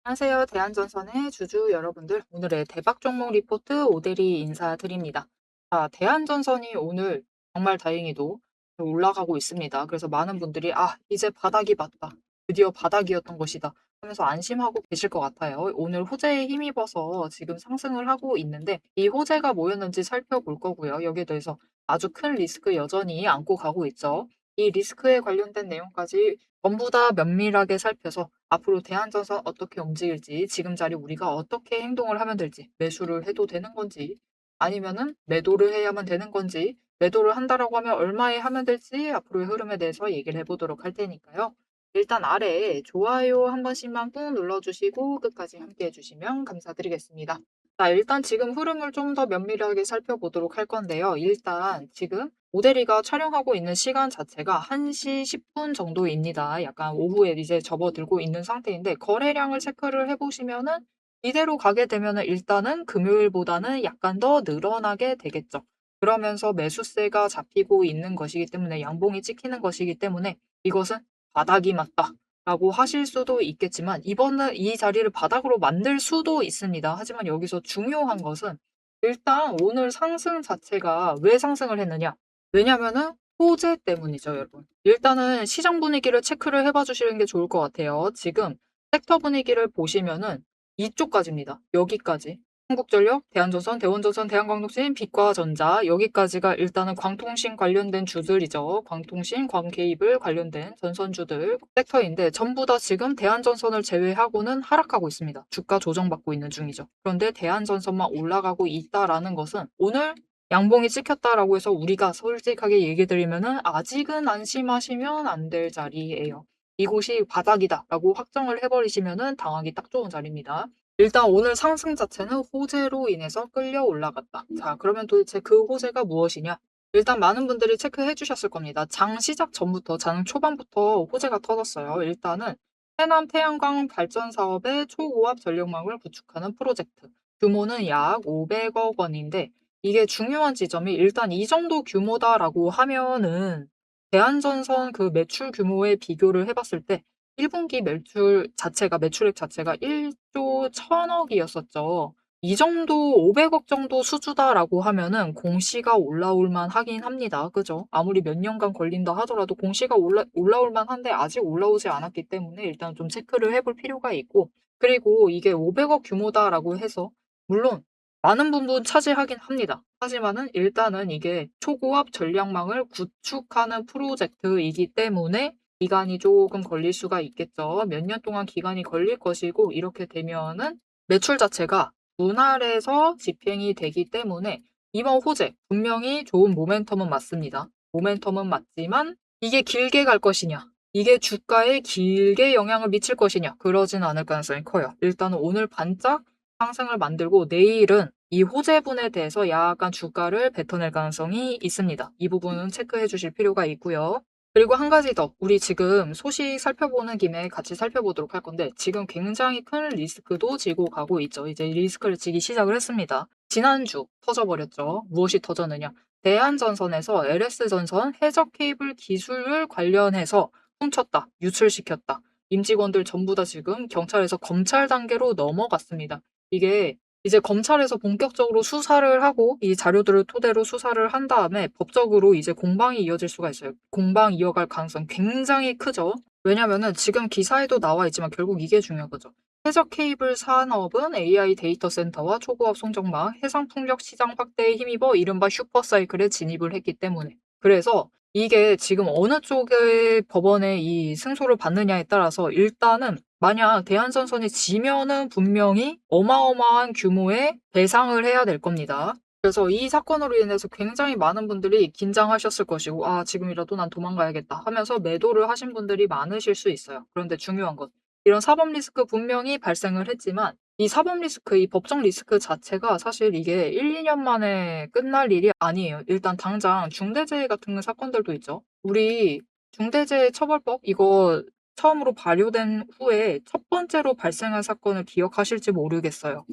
안녕하세요. 대한전선의 주주 여러분들. 오늘의 대박 종목 리포트 오대리 인사드립니다. 자, 대한전선이 오늘 정말 다행히도 올라가고 있습니다. 그래서 많은 분들이 이제 바닥이 맞다. 드디어 바닥이었던 것이다. 하면서 안심하고 계실 것 같아요. 오늘 호재에 힘입어서 지금 상승을 하고 있는데 이 호재가 뭐였는지 살펴볼 거고요. 여기에 대해서 아주 큰 리스크 여전히 안고 가고 있죠. 이 리스크에 관련된 내용까지 전부 다 면밀하게 살펴서 앞으로 대한전선 어떻게 움직일지, 지금 자리 우리가 어떻게 행동을 하면 될지, 매수를 해도 되는 건지, 아니면은 매도를 해야만 되는 건지, 매도를 한다라고 하면 얼마에 하면 될지 앞으로의 흐름에 대해서 얘기를 해보도록 할 테니까요. 일단 아래에 좋아요 한 번씩만 꾹 눌러주시고 끝까지 함께 해주시면 감사드리겠습니다. 자, 일단 지금 흐름을 좀 더 면밀하게 살펴보도록 할 건데요. 일단 지금 모델이가 촬영하고 있는 시간 자체가 1시 10분 정도입니다. 약간 오후에 이제 접어들고 있는 상태인데 거래량을 체크를 해보시면은 이대로 가게 되면은 일단은 금요일보다는 약간 더 늘어나게 되겠죠. 그러면서 매수세가 잡히고 있는 것이기 때문에 양봉이 찍히는 것이기 때문에 이것은 바닥이 맞다라고 하실 수도 있겠지만 이번은 이 자리를 바닥으로 만들 수도 있습니다. 하지만 여기서 중요한 것은 일단 오늘 상승 자체가 왜 상승을 했느냐? 왜냐면은 호재 때문이죠, 여러분. 일단은 시장 분위기를 체크를 해봐 주시는 게 좋을 것 같아요. 지금 섹터 분위기를 보시면은 이쪽까지입니다. 여기까지. 한국전력, 대한조선, 대원조선, 대한광통신, 빛과전자 여기까지가 일단은 광통신 관련된 주들이죠. 광통신, 광케이블 관련된 전선주들 섹터인데 전부 다 지금 대한전선을 제외하고는 하락하고 있습니다. 주가 조정받고 있는 중이죠. 그런데 대한전선만 올라가고 있다라는 것은 오늘 양봉이 찍혔다라고 해서 우리가 솔직하게 얘기 드리면은 아직은 안심하시면 안 될 자리예요. 이곳이 바닥이다라고 확정을 해버리시면은 당하기 딱 좋은 자리입니다. 일단 오늘 상승 자체는 호재로 인해서 끌려 올라갔다. 자, 그러면 도대체 그 호재가 무엇이냐? 일단 많은 분들이 체크해 주셨을 겁니다. 장 시작 전부터, 장 초반부터 호재가 터졌어요. 일단은 해남 태양광 발전 사업의 초고압 전력망을 구축하는 프로젝트. 규모는 약 500억 원인데 이게 중요한 지점이 일단 이 정도 규모다라고 하면은 대한전선 그 매출 규모에 비교를 해봤을 때 1분기 매출액 자체가 1조 1000억이었었죠. 이 정도 500억 정도 수주다라고 하면은 공시가 올라올 만하긴 합니다. 그죠? 아무리 몇 년간 걸린다 하더라도 공시가 올라올 만한데 아직 올라오지 않았기 때문에 일단 좀 체크를 해볼 필요가 있고 그리고 이게 500억 규모다라고 해서 물론 많은 부분 차지하긴 합니다. 하지만은 일단은 이게 초고압 전략망을 구축하는 프로젝트이기 때문에 기간이 조금 걸릴 수가 있겠죠. 몇 년 동안 기간이 걸릴 것이고 이렇게 되면은 매출 자체가 분할해서 집행이 되기 때문에 이번 호재 분명히 좋은 모멘텀은 맞습니다. 모멘텀은 맞지만 이게 길게 갈 것이냐 이게 주가에 길게 영향을 미칠 것이냐 그러진 않을 가능성이 커요. 일단은 오늘 반짝 상승을 만들고 내일은 이 호재분에 대해서 약간 주가를 뱉어낼 가능성이 있습니다. 이 부분은 체크해 주실 필요가 있고요. 그리고 한 가지 더, 우리 지금 소식 살펴보는 김에 같이 살펴보도록 할 건데, 지금 굉장히 큰 리스크도 지고 가고 있죠. 이제 리스크를 지기 시작을 했습니다. 지난주 터져버렸죠. 무엇이 터졌느냐? 대한전선에서 LS전선 해적 케이블 기술을 관련해서 훔쳤다, 유출시켰다. 임직원들 전부 다 지금 경찰에서 검찰 단계로 넘어갔습니다. 이게 이제 검찰에서 본격적으로 수사를 하고 이 자료들을 토대로 수사를 한 다음에 법적으로 이제 공방이 이어질 수가 있어요. 공방 이어갈 가능성 굉장히 크죠. 왜냐면은 지금 기사에도 나와 있지만 결국 이게 중요한 거죠. 해적 케이블 산업은 AI 데이터 센터와 초고압 송정망, 해상 풍력 시장 확대에 힘입어 이른바 슈퍼사이클에 진입을 했기 때문에. 그래서 이게 지금 어느 쪽의 법원에 이 승소를 받느냐에 따라서 일단은 만약 대한전선이 지면은 분명히 어마어마한 규모의 배상을 해야 될 겁니다. 그래서 이 사건으로 인해서 굉장히 많은 분들이 긴장하셨을 것이고, 지금이라도 난 도망가야겠다 하면서 매도를 하신 분들이 많으실 수 있어요. 그런데 중요한 것, 이런 사법 리스크 분명히 발생을 했지만, 이 사법 리스크, 이 법정 리스크 자체가 사실 이게 1, 2년 만에 끝날 일이 아니에요. 일단 당장 중대재해 같은 사건들도 있죠. 우리 중대재해처벌법 이거 처음으로 발효된 후에 첫 번째로 발생한 사건을 기억하실지 모르겠어요.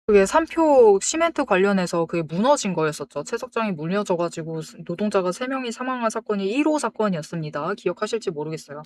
그게 삼표 시멘트 관련해서 그게 무너진 거였었죠. 채석장이 무너져가지고 노동자가 3명이 사망한 사건이 1호 사건이었습니다. 기억하실지 모르겠어요.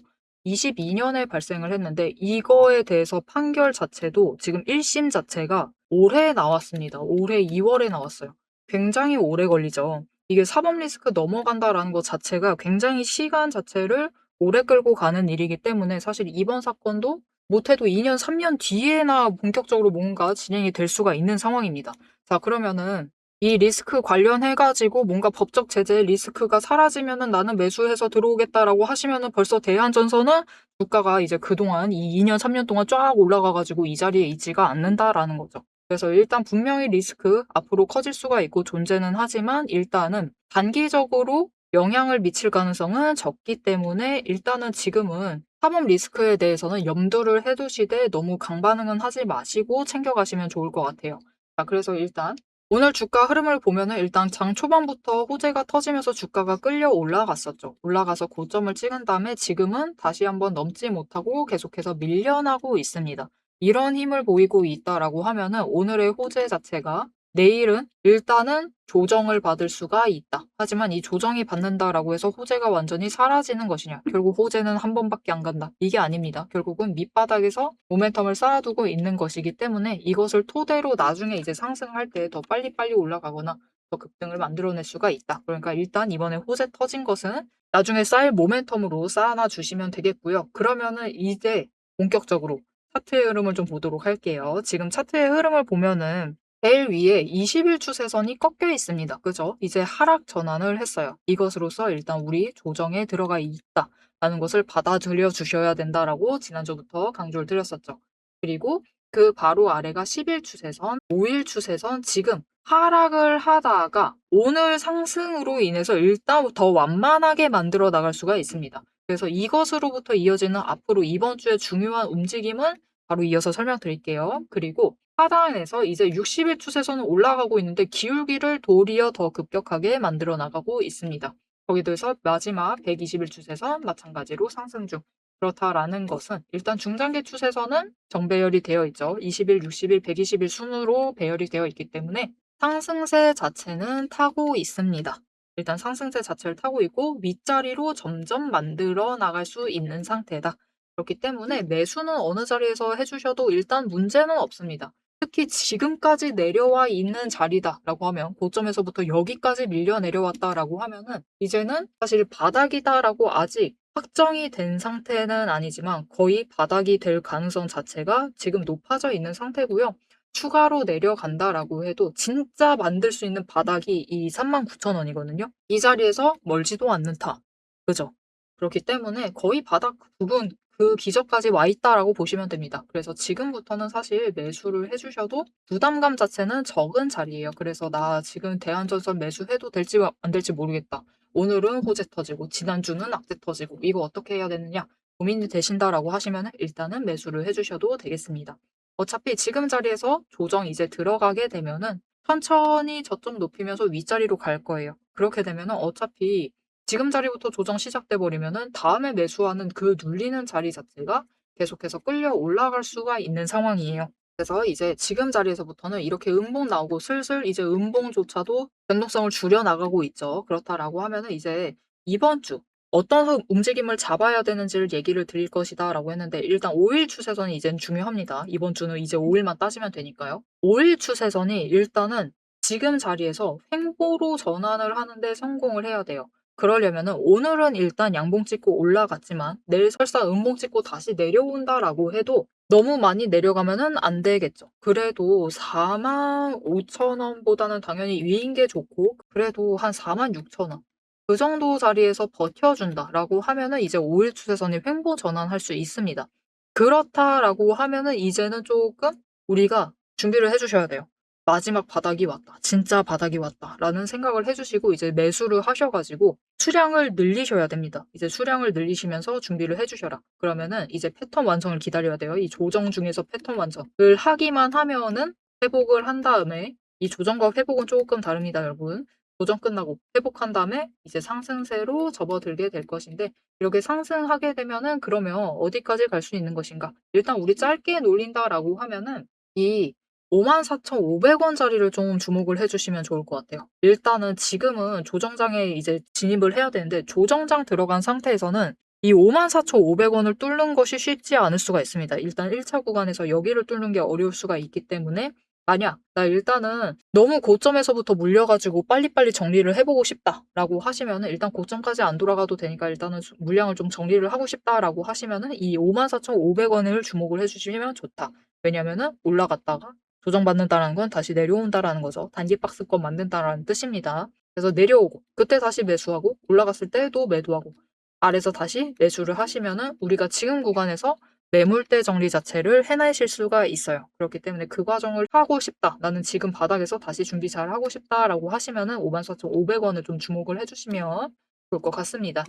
2022년에 발생을 했는데 이거에 대해서 판결 자체도 지금 1심 자체가 올해 나왔습니다. 올해 2월에 나왔어요. 굉장히 오래 걸리죠. 이게 사법 리스크 넘어간다라는 것 자체가 굉장히 시간 자체를 오래 끌고 가는 일이기 때문에 사실 이번 사건도 못해도 2년, 3년 뒤에나 본격적으로 뭔가 진행이 될 수가 있는 상황입니다. 자, 그러면은 이 리스크 관련해가지고 뭔가 법적 제재 리스크가 사라지면은 나는 매수해서 들어오겠다라고 하시면은 벌써 대한전선은 주가가 이제 그동안 이 2년, 3년 동안 쫙 올라가가지고 이 자리에 있지가 않는다라는 거죠. 그래서 일단 분명히 리스크 앞으로 커질 수가 있고 존재는 하지만 일단은 단기적으로 영향을 미칠 가능성은 적기 때문에 일단은 지금은 사법 리스크에 대해서는 염두를 해두시되 너무 강반응은 하지 마시고 챙겨가시면 좋을 것 같아요. 자, 그래서 일단 오늘 주가 흐름을 보면은 일단 장 초반부터 호재가 터지면서 주가가 끌려 올라갔었죠. 올라가서 고점을 찍은 다음에 지금은 다시 한번 넘지 못하고 계속해서 밀려나고 있습니다. 이런 힘을 보이고 있다라고 하면은 오늘의 호재 자체가 내일은 일단은 조정을 받을 수가 있다. 하지만 이 조정이 받는다라고 해서 호재가 완전히 사라지는 것이냐? 결국 호재는 한 번밖에 안 간다. 이게 아닙니다. 결국은 밑바닥에서 모멘텀을 쌓아두고 있는 것이기 때문에 이것을 토대로 나중에 이제 상승할 때 더 빨리빨리 올라가거나 더 급등을 만들어낼 수가 있다. 그러니까 일단 이번에 호재 터진 것은 나중에 쌓일 모멘텀으로 쌓아놔 주시면 되겠고요. 그러면은 이제 본격적으로 차트의 흐름을 좀 보도록 할게요. 지금 차트의 흐름을 보면은 제일 위에 20일 추세선이 꺾여 있습니다. 그죠? 이제 하락 전환을 했어요. 이것으로써 일단 우리 조정에 들어가 있다라는 것을 받아들여 주셔야 된다라고 지난주부터 강조를 드렸었죠. 그리고 그 바로 아래가 10일 추세선, 5일 추세선 지금 하락을 하다가 오늘 상승으로 인해서 일단 더 완만하게 만들어 나갈 수가 있습니다. 그래서 이것으로부터 이어지는 앞으로 이번 주에 중요한 움직임은 바로 이어서 설명드릴게요. 그리고 하단에서 이제 60일 추세선은 올라가고 있는데 기울기를 도리어 더 급격하게 만들어 나가고 있습니다. 거기에서 마지막 120일 추세선 마찬가지로 상승 중. 그렇다라는 것은 일단 중장기 추세선은 정배열이 되어 있죠. 20일, 60일, 120일 순으로 배열이 되어 있기 때문에 상승세 자체는 타고 있습니다. 일단 상승세 자체를 타고 있고 윗자리로 점점 만들어 나갈 수 있는 상태다. 그렇기 때문에 매수는 어느 자리에서 해주셔도 일단 문제는 없습니다. 특히 지금까지 내려와 있는 자리다라고 하면 고점에서부터 여기까지 밀려 내려왔다라고 하면은 이제는 사실 바닥이다라고 아직 확정이 된 상태는 아니지만 거의 바닥이 될 가능성 자체가 지금 높아져 있는 상태고요. 추가로 내려간다라고 해도 진짜 만들 수 있는 바닥이 이 39,000원이거든요. 이 자리에서 멀지도 않는다. 그죠? 그렇기 때문에 거의 바닥 부분 그 기저까지 와 있다라고 보시면 됩니다. 그래서 지금부터는 사실 매수를 해주셔도 부담감 자체는 적은 자리예요. 그래서 나 지금 대한전선 매수해도 될지 안 될지 모르겠다. 오늘은 호재 터지고 지난주는 악재 터지고 이거 어떻게 해야 되느냐 고민이 되신다라고 하시면 일단은 매수를 해주셔도 되겠습니다. 어차피 지금 자리에서 조정 이제 들어가게 되면은 천천히 저점 높이면서 윗자리로 갈 거예요. 그렇게 되면은 어차피 지금 자리부터 조정 시작돼 버리면은 다음에 매수하는 그 눌리는 자리 자체가 계속해서 끌려 올라갈 수가 있는 상황이에요. 그래서 이제 지금 자리에서부터는 이렇게 음봉 나오고 슬슬 이제 음봉조차도 변동성을 줄여 나가고 있죠. 그렇다라고 하면은 이제 이번 주 어떤 움직임을 잡아야 되는지를 얘기를 드릴 것이다라고 했는데 일단 5일 추세선이 이젠 중요합니다. 이번 주는 이제 5일만 따지면 되니까요. 5일 추세선이 일단은 지금 자리에서 횡보로 전환을 하는데 성공을 해야 돼요. 그러려면은 오늘은 일단 양봉 찍고 올라갔지만 내일 설사 음봉 찍고 다시 내려온다라고 해도 너무 많이 내려가면은 안 되겠죠. 그래도 45,000원보다는 당연히 위인 게 좋고 그래도 한 46,000원 그 정도 자리에서 버텨준다라고 하면은 이제 5일 추세선이 횡보 전환할 수 있습니다. 그렇다라고 하면은 이제는 조금 우리가 준비를 해주셔야 돼요. 마지막 바닥이 왔다. 진짜 바닥이 왔다. 라는 생각을 해주시고 이제 매수를 하셔가지고 수량을 늘리셔야 됩니다. 이제 수량을 늘리시면서 준비를 해주셔라. 그러면은 이제 패턴 완성을 기다려야 돼요. 이 조정 중에서 패턴 완성을 하기만 하면은 회복을 한 다음에 이 조정과 회복은 조금 다릅니다, 여러분. 조정 끝나고 회복한 다음에 이제 상승세로 접어들게 될 것인데 이렇게 상승하게 되면은 그러면 어디까지 갈 수 있는 것인가? 일단 우리 짧게 놀린다라고 하면은 이 54,500원짜리를 좀 주목을 해주시면 좋을 것 같아요. 일단은 지금은 조정장에 이제 진입을 해야 되는데 조정장 들어간 상태에서는 이 54,500 원을 뚫는 것이 쉽지 않을 수가 있습니다. 일단 1차 구간에서 여기를 뚫는 게 어려울 수가 있기 때문에 만약 '나 일단은 너무 고점에서부터 물려 가지고 빨리빨리 정리를 해 보고 싶다.'라고 하시면은 일단 고점까지 안 돌아가도 되니까 일단은 물량을 좀 정리를 하고 싶다라고 하시면은 이 54,500 원을 주목을 해 주시면 좋다. 왜냐면은 올라갔다가 조정받는다라는 건 다시 내려온다라는 거죠. 단기 박스권 만든다라는 뜻입니다. 그래서 내려오고 그때 다시 매수하고 올라갔을 때도 매도하고 아래서 다시 매수를 하시면은 우리가 지금 구간에서 매물대 정리 자체를 해내실 수가 있어요. 그렇기 때문에 '그 과정을 하고 싶다. 나는 지금 바닥에서 다시 준비 잘하고 싶다.'라고 하시면은 54,500 원을 좀 주목을 해 주시면 좋을 것 같습니다.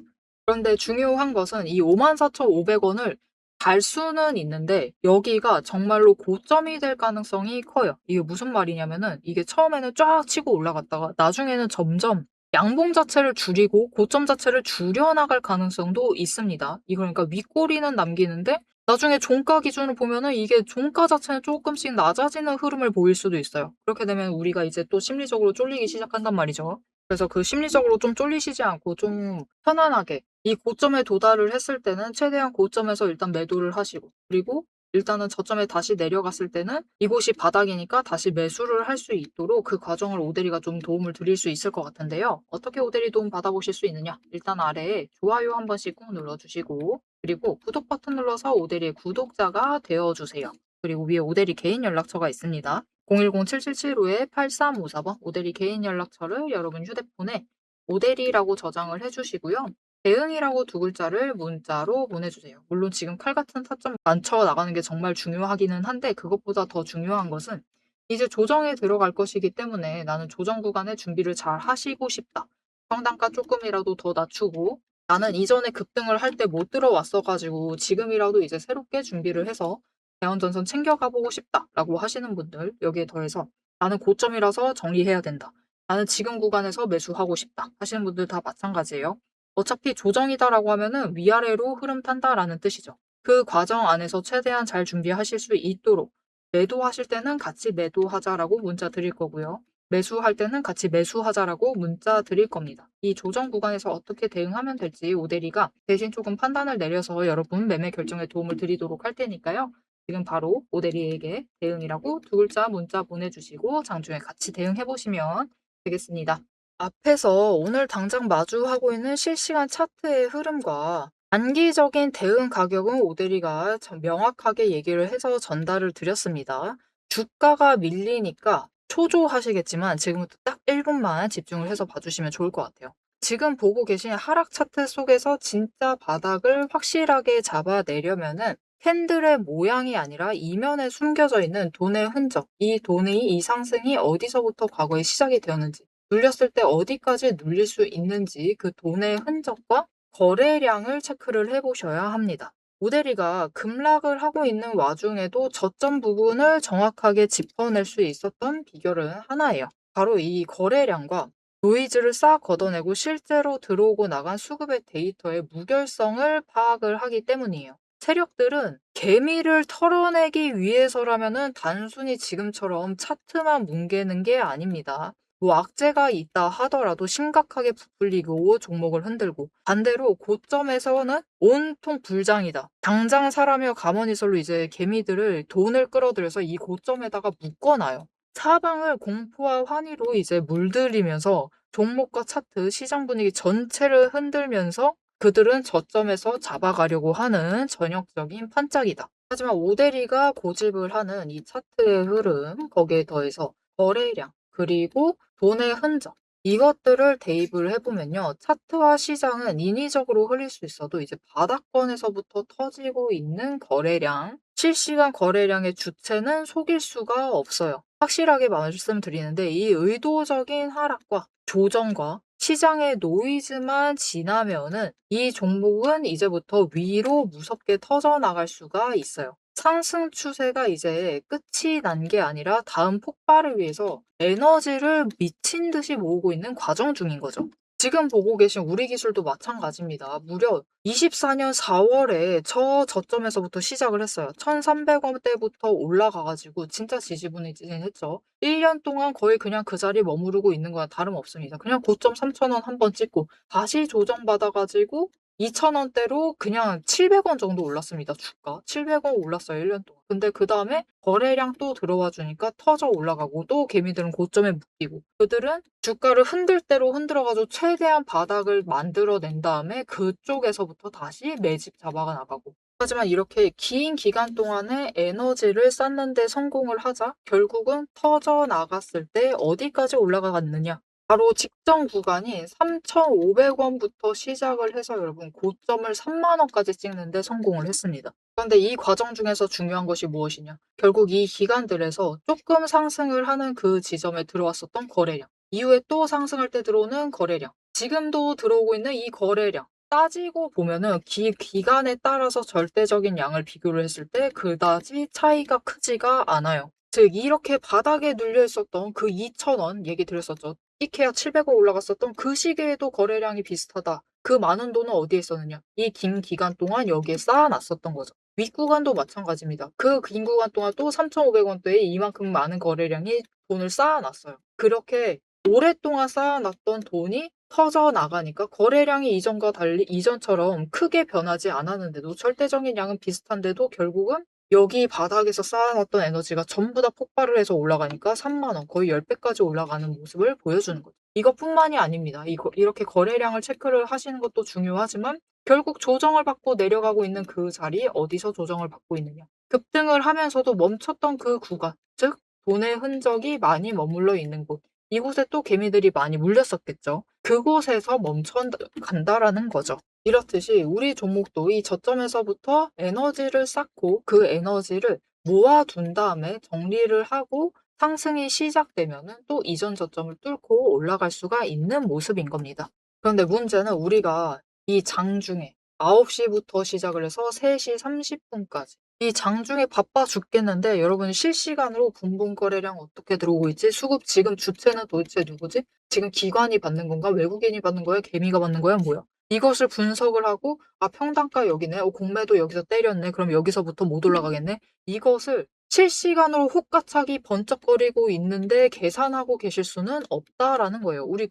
그런데 중요한 것은 이 54,500 원을 갈 수는 있는데 여기가 정말로 고점이 될 가능성이 커요. 이게 무슨 말이냐면은 이게 처음에는 쫙 치고 올라갔다가 나중에는 점점 양봉 자체를 줄이고 고점 자체를 줄여 나갈 가능성도 있습니다. 이 그러니까 윗꼬리는 남기는데 나중에 종가 기준으로 보면은 이게 종가 자체는 쪼끔씩 낮아지는 흐름을 보일 수도 있어요. 그렇게 되면 우리가 이제 또 심리적으로 쫄리기 시작한단 말이죠. 그래서 그 심리적으로 좀 쫄리시지 않고 좀 편안하게 이 고점에 도달을 했을 때는 최대한 고점에서 일단 매도를 하시고 그리고 일단은 저점에 다시 내려갔을 때는 이곳이 바닥이니까 다시 매수를 할 수 있도록 그 과정을 오대리가 좀 도움을 드릴 수 있을 것 같은데요. 어떻게 오대리 도움 받아보실 수 있느냐? 일단 아래에 좋아요 한 번씩 꼭 눌러주시고 그리고 구독 버튼 눌러서 오대리의 구독자가 되어주세요. 그리고 위에 오대리 개인 연락처가 있습니다. 010-7775-8354번 오대리 개인 연락처를 여러분 휴대폰에 오대리라고 저장을 해주시고요. 대응이라고 두 글자를 문자로 보내주세요. 물론 지금 칼 같은 타점 맞춰 나가는 게 정말 중요하기는 한데 그것보다 더 중요한 것은 이제 조정에 들어갈 것이기 때문에 나는 조정 구간에 준비를 잘 하시고 싶다. 평단가 조금이라도 더 낮추고 나는 이전에 급등을 할 때 못 들어왔어 가지고 지금이라도 이제 새롭게 준비를 해서 대원전선 챙겨가 보고 싶다라고 하시는 분들 여기에 더해서 나는 고점이라서 정리해야 된다. 나는 지금 구간에서 매수하고 싶다 하시는 분들 다 마찬가지예요. 어차피 조정이다라고 하면은 위아래로 흐름 탄다라는 뜻이죠. 그 과정 안에서 최대한 잘 준비하실 수 있도록 매도하실 때는 같이 매도하자라고 문자 드릴 거고요. 매수할 때는 같이 매수하자라고 문자 드릴 겁니다. 이 조정 구간에서 어떻게 대응하면 될지 오대리가 대신 조금 판단을 내려서 여러분 매매 결정에 도움을 드리도록 할 테니까요. 지금 바로 오대리에게 대응이라고 두 글자 문자 보내주시고 장중에 같이 대응해 보시면 되겠습니다. 앞에서 오늘 당장 마주하고 있는 실시간 차트의 흐름과 단기적인 대응 가격은 오대리가 명확하게 얘기를 해서 전달을 드렸습니다. 주가가 밀리니까 초조하시겠지만 지금부터 딱 1분만 집중을 해서 봐주시면 좋을 것 같아요. 지금 보고 계신 하락 차트 속에서 진짜 바닥을 확실하게 잡아내려면은 캔들의 모양이 아니라 이면에 숨겨져 있는 돈의 흔적, 이 돈의 이 상승이 어디서부터 과거에 시작이 되었는지 눌렸을 때 어디까지 눌릴 수 있는지 그 돈의 흔적과 거래량을 체크를 해 보셔야 합니다. 오대리가 급락을 하고 있는 와중에도 저점 부분을 정확하게 짚어낼 수 있었던 비결은 하나예요. 바로 이 거래량과 노이즈를 싹 걷어내고 실제로 들어오고 나간 수급의 데이터의 무결성을 파악을 하기 때문이에요. 세력들은 개미를 털어내기 위해서라면은 단순히 지금처럼 차트만 뭉개는 게 아닙니다. 뭐 악재가 있다 하더라도 심각하게 부풀리고 종목을 흔들고 반대로 고점에서는 온통 불장이다. 당장 사라며 가머니설로 이제 개미들을 돈을 끌어들여서 이 고점에다가 묶어놔요. 사방을 공포와 환희로 이제 물들이면서 종목과 차트, 시장 분위기 전체를 흔들면서 그들은 저점에서 잡아가려고 하는 전형적인 판짝이다. 하지만 오대리가 고집을 하는 이 차트의 흐름, 거기에 더해서 거래량, 그리고 돈의 흔적, 이것들을 대입을 해보면요. 차트와 시장은 인위적으로 흘릴 수 있어도 이제 바닥권에서부터 터지고 있는 거래량, 실시간 거래량의 주체는 속일 수가 없어요. 확실하게 말씀드리는데 이 의도적인 하락과 조정과 시장의 노이즈만 지나면은 이 종목은 이제부터 위로 무섭게 터져나갈 수가 있어요. 상승 추세가 이제 끝이 난 게 아니라 다음 폭발을 위해서 에너지를 미친 듯이 모으고 있는 과정 중인 거죠. 지금 보고 계신 우리 기술도 마찬가지입니다. 무려 24년 4월에 저점에서부터 시작을 했어요. 1,300원대부터 올라가 가지고 진짜 지지부진했죠. 1년 동안 거의 그냥 그 자리에 머무르고 있는 거나 다름없습니다. 그냥 고점 3,000원 한 번 찍고 다시 조정받아 가지고 2,000원대로 그냥 700원 정도 올랐습니다, 주가. 700원 올랐어요, 1년 동안. 근데 그다음에 거래량 또 들어와 주니까 터져 올라가고 또 개미들은 고점에 묶이고 그들은 주가를 흔들 대로 흔들어 가지고 최대한 바닥을 만들어 낸 다음에 그쪽에서부터 다시 매집 잡아가 나가고. 하지만 이렇게 긴 기간 동안에 에너지를 쌓는 데 성공을 하자 결국은 터져 나갔을 때 어디까지 올라갔느냐? 바로 직전 구간이 3,500원부터 시작을 해서 여러분 고점을 30,000원까지 찍는 데 성공을 했습니다. 그런데 이 과정 중에서 중요한 것이 무엇이냐? 결국 이 기간들에서 조금 상승을 하는 그 지점에 들어왔었던 거래량, 이후에 또 상승할 때 들어오는 거래량, 지금도 들어오고 있는 이 거래량, 따지고 보면은 기간에 따라서 절대적인 양을 비교를 했을 때 그다지 차이가 크지가 않아요. 즉 이렇게 바닥에 눌려 있었던 그 2,000원 얘기 드렸었죠. 이케아 700원 올라갔었던 그 시기에도 거래량이 비슷하다. 그 많은 돈은 어디에 있었느냐? 이 긴 기간 동안 여기에 쌓아놨었던 거죠. 윗구간도 마찬가지입니다. 그 긴 구간 동안 또 3,500원대에 이만큼 많은 거래량이 돈을 쌓아놨어요. 그렇게 오랫동안 쌓아놨던 돈이 터져 나가니까 거래량이 이전과 달리 이전처럼 크게 변하지 않았는데도 절대적인 양은 비슷한데도 결국은 여기 바닥에서 쌓아놨던 에너지가 전부 다 폭발을 해서 올라가니까 30,000원 거의 10배까지 올라가는 모습을 보여주는 거죠. 이것뿐만이 아닙니다. 이렇게 거래량을 체크를 하시는 것도 중요하지만 결국 조정을 받고 내려가고 있는 그 자리 어디서 조정을 받고 있느냐. 급등을 하면서도 멈췄던 그 구간, 즉 돈의 흔적이 많이 머물러 있는 곳. 이곳에 또 개미들이 많이 물렸었겠죠. 그곳에서 멈춰 간다라는 거죠. 이렇듯이 우리 종목도 이 저점에서부터 에너지를 쌓고 그 에너지를 모아둔 다음에 정리를 하고 상승이 시작되면은 또 이전 저점을 뚫고 올라갈 수가 있는 모습인 겁니다. 그런데 문제는 우리가 이 장중에 9시부터 시작을 해서 3시 30분까지 이 장중에 바빠 죽겠는데 여러분 실시간으로 분봉 거래량 어떻게 들어오고 있지? 수급 지금 주체는 도대체 누구지? 지금 기관이 받는 건가? 외국인이 받는 거야? 개미가 받는 거야? 뭐야? 이것을 분석을 하고 아 평단가 여기네. 공매도 여기서 때렸네. 그럼 여기서부터 못 올라가겠네. 이것을 실시간으로 혹가차기 번쩍거리고 있는데 계산하고 계실 수는 없다라는 거예요. 우리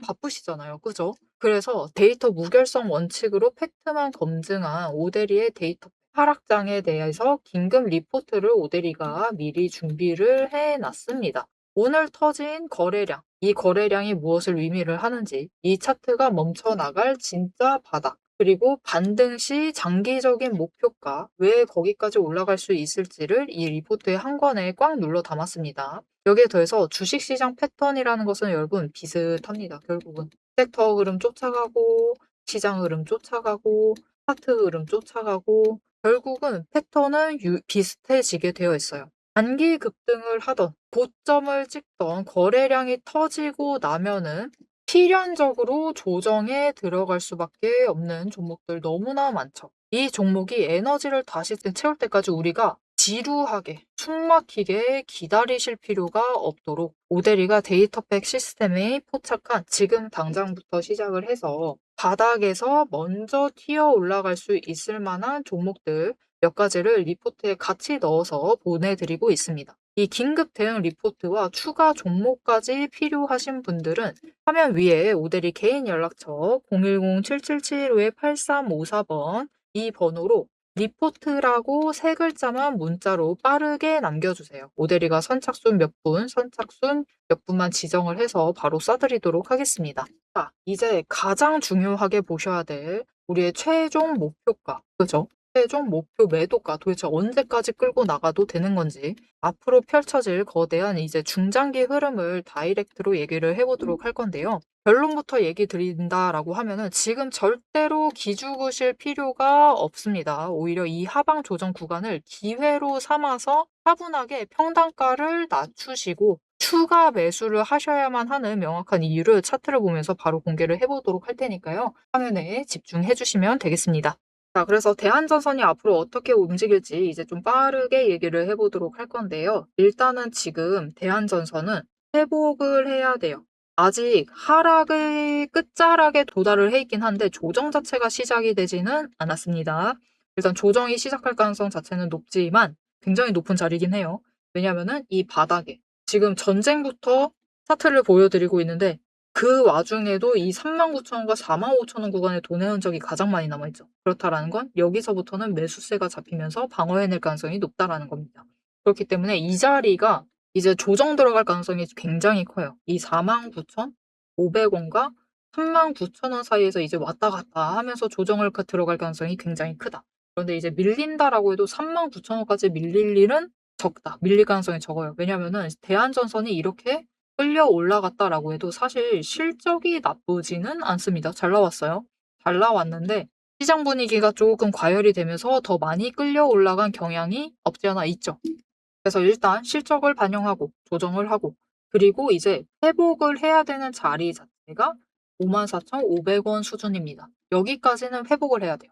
바쁘시잖아요. 그죠? 그래서 데이터 무결성 원칙으로 팩트만 검증한 오대리의 데이터 하락장에 대해서 긴급 리포트를 오대리가 미리 준비를 해 놨습니다. 오늘 터진 거래량, 이 거래량이 무엇을 의미를 하는지, 이 차트가 멈춰 나갈 진짜 바닥, 그리고 반등 시 장기적인 목표가 왜 거기까지 올라갈 수 있을지를 이 리포트의 한 권에 꽉 눌러 담았습니다. 여기에 더해서 주식시장 패턴이라는 것은 여러분 비슷합니다. 결국은 섹터 흐름 쫓아가고 시장 흐름 쫓아가고 차트 흐름 쫓아가고 결국은 패턴은 비슷해지게 되어 있어요. 단기 급등을 하던 고점을 찍던 거래량이 터지고 나면은 필연적으로 조정에 들어갈 수밖에 없는 종목들 너무나 많죠. 이 종목이 에너지를 다시 채울 때까지 우리가 지루하게 숨막히게 기다리실 필요가 없도록 오대리가 데이터팩 시스템에 포착한 지금 당장부터 시작을 해서 바닥에서 먼저 튀어 올라갈 수 있을 만한 종목들 몇 가지를 리포트에 같이 넣어서 보내드리고 있습니다. 이 긴급 대응 리포트와 추가 종목까지 필요하신 분들은 화면 위에 오대리 개인 연락처 010-7775-8354번 이 번호로 리포트라고 세 글자만 문자로 빠르게 남겨주세요. 오대리가 선착순 선착순 몇 분만 지정을 해서 바로 쏴드리도록 하겠습니다. 자, 이제 가장 중요하게 보셔야 될 우리의 최종 목표가, 그죠? 최종 목표 매도가 도대체 언제까지 끌고 나가도 되는 건지 앞으로 펼쳐질 거대한 이제 중장기 흐름을 다이렉트로 얘기를 해보도록 할 건데요. 결론부터 얘기 드린다라고 하면은 지금 절대로 기죽으실 필요가 없습니다. 오히려 이 하방 조정 구간을 기회로 삼아서 차분하게 평단가를 낮추시고 추가 매수를 하셔야만 하는 명확한 이유를 차트를 보면서 바로 공개를 해보도록 할 테니까요. 화면에 집중해 주시면 되겠습니다. 자, 그래서 대한전선이 앞으로 어떻게 움직일지 이제 좀 빠르게 얘기를 해보도록 할 건데요. 일단은 지금 대한전선은 회복을 해야 돼요. 아직 하락의 끝자락에 도달을 해 있긴 한데 조정 자체가 시작이 되지는 않았습니다. 일단 조정이 시작할 가능성 자체는 높지만 굉장히 높은 자리긴 해요. 왜냐면은 이 바닥에 지금 전쟁부터 차트를 보여드리고 있는데 그 와중에도 이 39,000원과 45,000원 구간의 도내 흔적이 가장 많이 남아있죠. 그렇다라는 건 여기서부터는 매수세가 잡히면서 방어해낼 가능성이 높다라는 겁니다. 그렇기 때문에 이 자리가 이제 조정 들어갈 가능성이 굉장히 커요. 이 49,500원과 39,000원 사이에서 이제 왔다 갔다 하면서 조정을 들어갈 가능성이 굉장히 크다. 그런데 이제 밀린다라고 해도 39,000원까지 밀릴 일은 적다. 밀릴 가능성이 적어요. 왜냐면은 대한전선이 이렇게 끌려 올라갔다라고 해도 사실 실적이 나쁘지는 않습니다. 잘 나왔어요. 잘 나왔는데 시장 분위기가 조금 과열이 되면서 더 많이 끌려 올라간 경향이 없지 않아 있죠. 그래서 일단 실적을 반영하고 조정을 하고 그리고 이제 회복을 해야 되는 자리 자체가 54,500원 수준입니다. 여기까지는 회복을 해야 돼요.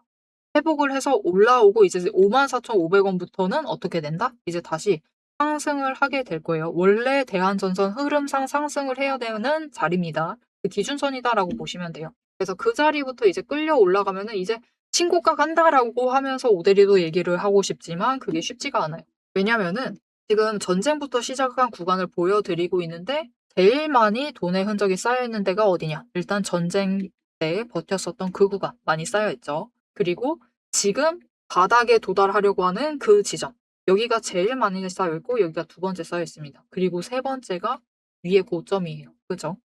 회복을 해서 올라오고 이제 54,500원부터는 어떻게 된다? 이제 다시 상승을 하게 될 거예요. 원래 대한전선 흐름상 상승을 해야 되는 자리입니다. 그 기준선이다라고 보시면 돼요. 그래서 그 자리부터 이제 끌려 올라가면은 이제 신고가 간다라고 하면서 오대리도 얘기를 하고 싶지만 그게 쉽지가 않아요. 왜냐면은 지금 전쟁부터 시작한 구간을 보여드리고 있는데 제일 많이 돈의 흔적이 쌓여있는 데가 어디냐? 일단 전쟁 때 버텼었던 그 구간 많이 쌓여있죠. 그리고 지금 바닥에 도달하려고 하는 그 지점. 여기가 제일 많이 쌓여있고 여기가 두 번째 쌓여있습니다. 그리고 세 번째가 위에 고점이에요. 그죠?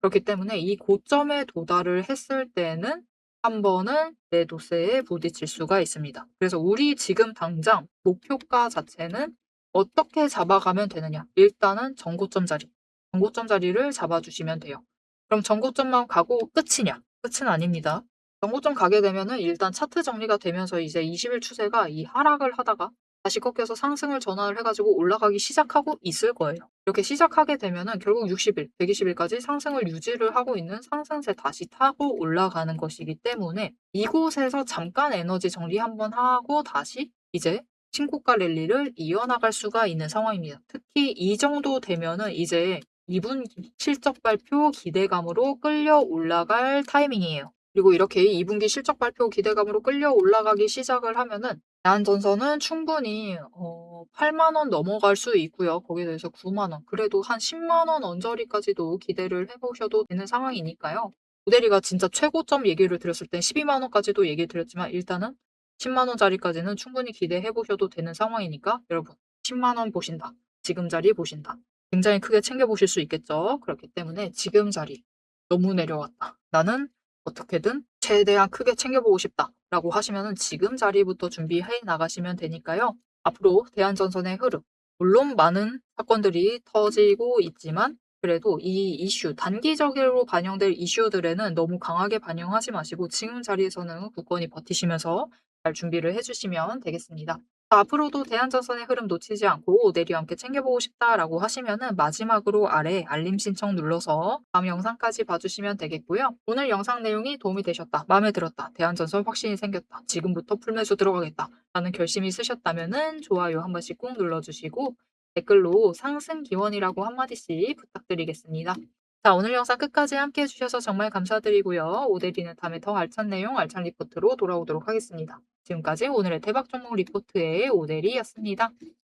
그렇기 때문에 이 고점에 도달을 했을 때는 한 번은 매도세에 부딪힐 수가 있습니다. 그래서 우리 지금 당장 목표가 자체는 어떻게 잡아가면 되느냐. 일단은 전고점 자리. 전고점 자리를 잡아주시면 돼요. 그럼 전고점만 가고 끝이냐? 끝은 아닙니다. 전고점 가게 되면은 일단 차트 정리가 되면서 이제 20일 추세가 이 하락을 하다가 다시 꺾여서 상승을 전환을 해가지고 올라가기 시작하고 있을 거예요. 이렇게 시작하게 되면은 결국 60일, 120일까지 상승을 유지를 하고 있는 상승세 다시 타고 올라가는 것이기 때문에 이곳에서 잠깐 에너지 정리 한번 하고 다시 이제 신고가 랠리를 이어나갈 수가 있는 상황입니다. 특히 이 정도 되면은 이제 2분기 실적 발표 기대감으로 끌려 올라갈 타이밍이에요. 그리고 이렇게 2분기 실적 발표 기대감으로 끌려 올라가기 시작을 하면은 대한전선은 충분히 8만 원 넘어갈 수 있고요. 거기에 대해서 9만 원, 그래도 한 10만 원 언저리까지도 기대를 해보셔도 되는 상황이니까요. 모델이가 진짜 최고점 얘기를 드렸을 때 12만 원까지도 얘기 드렸지만 일단은 10만 원짜리까지는 충분히 기대해 보셔도 되는 상황이니까 여러분 10만 원 보신다. 지금 자리 보신다. 굉장히 크게 챙겨보실 수 있겠죠. 그렇기 때문에 지금 자리 너무 내려왔다. 나는 어떻게든 최대한 크게 챙겨보고 싶다라고 하시면은 지금 자리부터 준비해 나가시면 되니까요. 앞으로 대한전선의 흐름, 물론 많은 사건들이 터지고 있지만 그래도 이 이슈, 단기적으로 반영될 이슈들에는 너무 강하게 반영하지 마시고 지금 자리에서는 굳건히 버티시면서 잘 준비를 해주시면 되겠습니다. 앞으로도 대한전선의 흐름 놓치지 않고 내리 함께 챙겨보고 싶다라고 하시면은 마지막으로 아래 알림 신청 눌러서 다음 영상까지 봐주시면 되겠고요. 오늘 영상 내용이 도움이 되셨다, 마음에 들었다, 대한전선 확신이 생겼다, 지금부터 풀매수 들어가겠다 라는 결심이 있으셨다면은 좋아요 한 번씩 꾹 눌러주시고 댓글로 상승 기원이라고 한마디씩 부탁드리겠습니다. 자, 오늘 영상 끝까지 함께 해주셔서 정말 감사드리고요. 오대리는 다음에 더 알찬 내용, 알찬 리포트로 돌아오도록 하겠습니다. 지금까지 오늘의 대박 종목 리포트의 오대리였습니다.